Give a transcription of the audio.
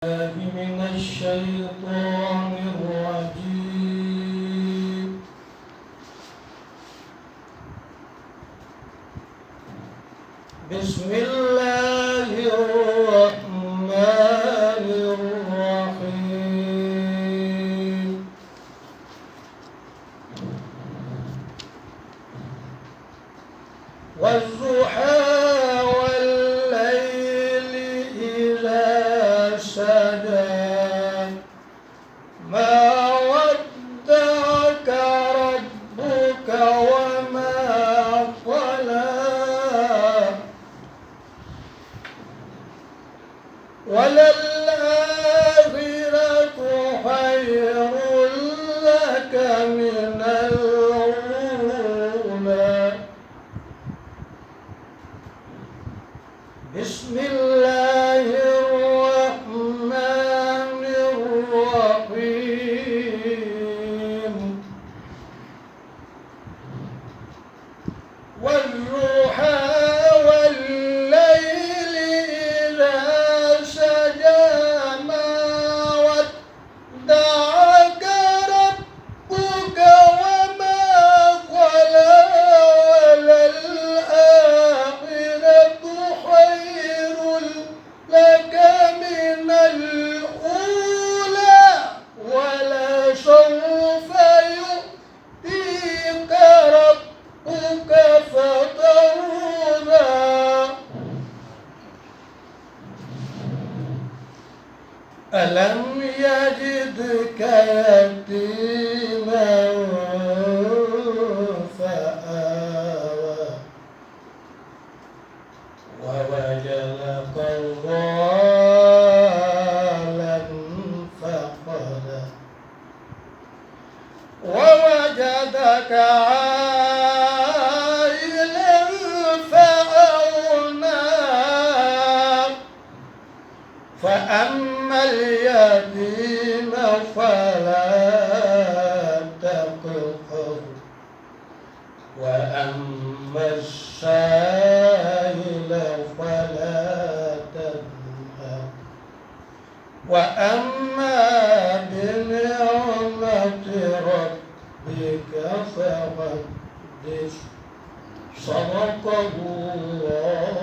من الشيطان الرجيم. بسم الله الرحمن الرحيم. والضحى والليل إذا سجى ما ودعك ربك وما قلى وللآخرة خير لك من الأولى. بسم الله الرحمن الرحيم. والضحى والليل إذا سجى ما ودعك ربك وما قلى وللآخرة خير لك من الأولى ولسوف يؤتيك ربك فترضى. ألم يجدك يتيما فآوى ووجدك ضالا فهدى ووجدك عائلا فأغنى فأما اليتيم فلا تقهر وأما السائل فلا تنهر وأما بنعمة ربك فحدث. صدق الله